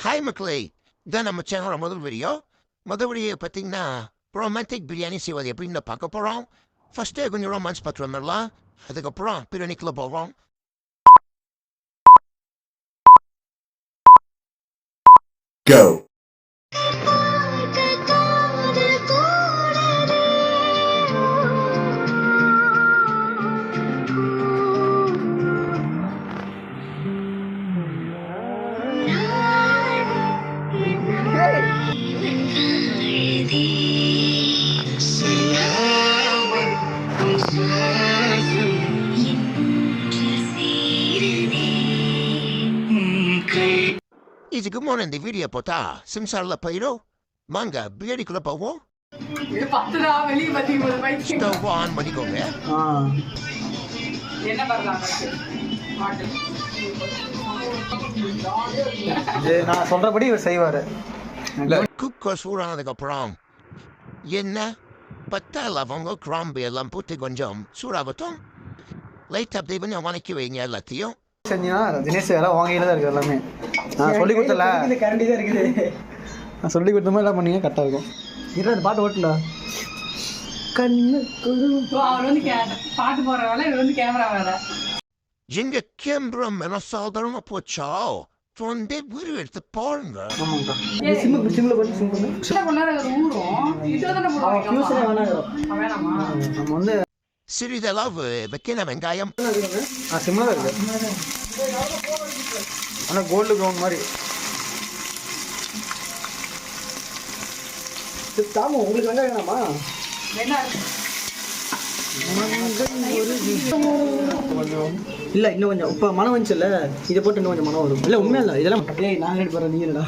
Hi மக்களே, இதான் நம்ம சேனலோட முதல் வீடியோ. முதல் வீடியோ பார்த்தீங்கன்னா ரொமான்டிக் பிரியாணி செய்வது எப்படின்னு பார்க்க போகிறோம். ஃபஸ்ட்டே கொஞ்சம் ரொமான்ஸ் பார்த்து வந்துடலாம், அதுக்கப்புறம் பிரியாணிக்குள்ளே போவோம். Go. இதுக்கு முன்னே இந்த வீடியோ போட்டா சிம்சாரில் போயிடும். வாங்க பிரியாணிக்குள்ளே போவோம். ஸ்டவ் ஆன் பண்ணிக்கோங்க. நான் சொல்றபடி இவர் செய்வாரு. குக்கர் சூடானதுக்கப்புறம் என்ன பட்டை லவங்கம் கிராம்பு எல்லாம் போட்டு கொஞ்சம் சூடாகட்டும். லைட் அப்படி பண்ணி வணக்கி வைங்க எல்லாத்தையும். செஞ்சீங்கன்னா தினேஷ் வேலை வாங்கையில் தான் இருக்குது எல்லாமே. நான் சொல்லி கொடுத்தல கரண்டி தான் இருக்குது. நான் சொல்லி கொடுத்த மாதிரி எல்லாம் பண்ணீங்க கரெக்டாக இருக்கும். இல்லை அந்த பாட்டு ஓட்டுல கண்ணு அவர் வந்து பாட்டு போடுற வேலை, இவர் வந்து கேமரா வேலை. எங்க கேமரா என்ன சாதாரணமா போச்சா? தொண்டே வீடு எடுத்து பாருங்க. சிறிதளவு வைக்கிற வெங்காயம் சிம்மில் தான் இருக்கு. ஆனால் கோல்டு ப்ரௌன் மாதிரி. தாமோ உங்களுக்கு வெங்காயம் வேணாமா? இல்லை இன்னும் கொஞ்சம் இப்போ மனம் வந்துச்சுல்ல, இதை போட்டு இன்னும் கொஞ்சம் மனம் வரும். இல்லை உண்மையா இல்லை, இதெல்லாம் ஏய் நான் ரெடி பண்ணுறேன், நீ இல்லைடா.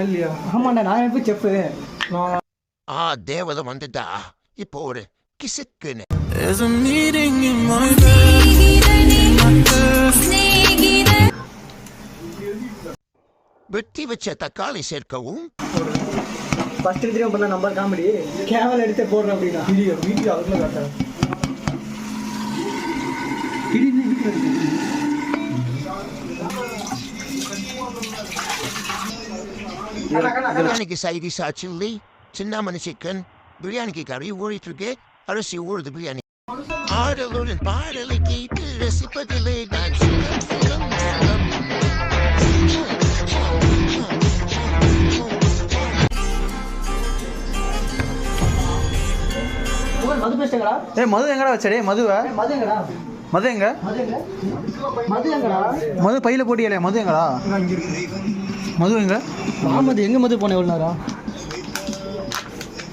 இல்லையா? ஆமாண்டா, நான் எப்படி செப்பு. தேவதை வந்துட்டா இப்போ ஒரு கிசுக்குன்னு. வெட்டி வச்ச தக்காளி சேர்க்கவும். ஃபர்ஸ்ட் தெரியும் பண்ண நம்பர் காமெடி கேமரா எடுத்து போடுறேன் அப்படின்னா வீடியோ அதுக்குள்ள காட்டுறேன். பிரியாணிக்கு சைடிஷா சில்லி, சின்னமணி சிக்கன், பிரியாணிக்கு கறி ஊறிட்டு இருக்கு. அரிசி ஊறுது பிரியாணி. ஆடலுடன் பாடலை கேட்டு ரசிப்பதிலே நான் மது பேசுங்கடா. ஏய் மது எங்கடா வச்சடே? மதுவை மது எங்கடா? மது எங்க? மது எங்கடா? மது பையில போட்டியலே. மது எங்கடா? மது எங்க? மது எங்க? மது போன எவ்வளோ நேரம்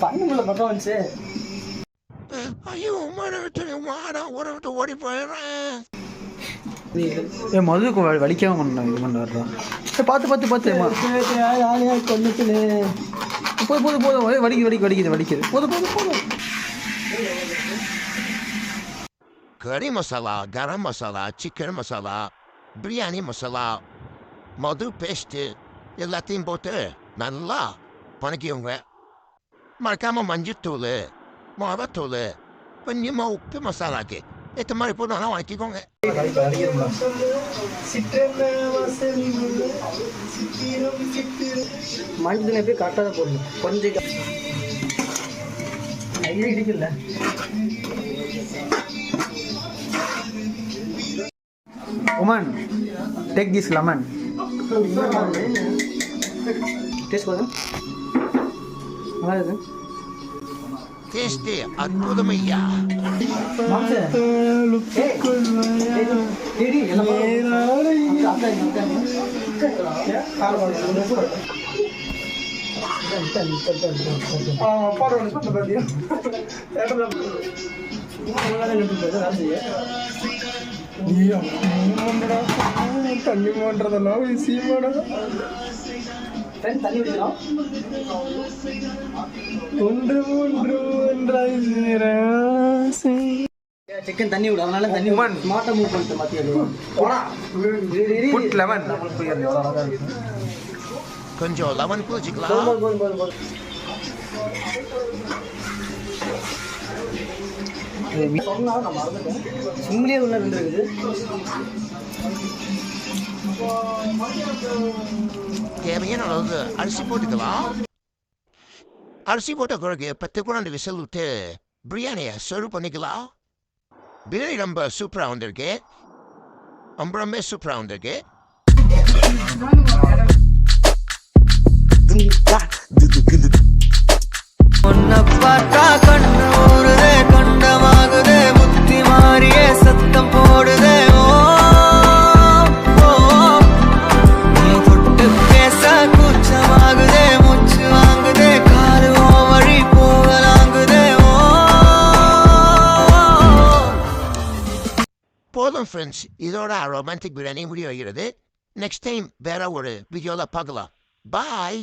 பண்ணுக்குள்ள பக்கம் வந்துச்சு. ஐயோ வாடா விட்டு ஓடி போயிடுறேன். ஏ மதுக்கு வலிக்காம பண்ண இது பண்ணுறா. பார்த்து பார்த்து பார்த்து கொண்டுட்டு போதும் போதும் போதும். வலிக்குது போதும் போதும் போதும். கறி மசாலா, கரம் மசாலா, சிக்கன் மசாலா, பிரியாணி மசாலா, மது பேஸ்ட்டு எல்லாத்தையும் போட்டு நல்லா பணக்கிவங்க. மறக்காம மஞ்சத்தூள், மிளகாத்தூள், கொஞ்சமாக உப்பு மசாலாக்கு ஏற்ற மாதிரி போட்டு நல்லா வாங்கிக்கோங்க. மஞ்சள் எப்படி கரெக்டாக தான் போடணும். கொஞ்சம் இடிக்கல. Woman, take this lemon. Taste போதும். நல்லா இருக்கு. டேஸ்ட்டு அற்புதமையா. தண்ணி போன்றதெல்லாம் விஷயமாடா. தண்ணி விடுறோம். சிக்கன் தண்ணி விடும், அதனால தண்ணி ஸ்மார்ட்டாக மூவ் பண்ணிட்டு மாற்றியா. கொஞ்சம் லெமன் பூச்சிக்கலாம். சிம்லேயே உள்ள இருக்குது. தேவையான அளவுக்கு அரிசி போட்டுக்கலாம். அரிசி போட்ட பிறகு 10 குழந்தை விசில் விட்டு பிரியாணியை சர்வ் பண்ணிக்கலாம். பிரியாணி ரொம்ப சூப்பராக வந்திருக்கு. ரொம்ப சூப்பராக வந்திருக்கு. உன்னை பார்த்தா கண்ணு ஊறுதே, கண்டமாகுதே, முத்தி மாறியே சத்தம் போடுதே. ஓ ஓ, நீ தொட்டு பேச கூச்சமாகுதே, மூச்சு வாங்குதே, காலு ஓ வழி போகலாங்குதே. ஓ போதும் ஃப்ரெண்ட்ஸ், இதோட ரொமான்டிக் பிரியாணி முடிவடைகிறது. நெக்ஸ்ட் டைம் வேற ஒரு வீடியோவில் பார்க்கலாம். பாய்.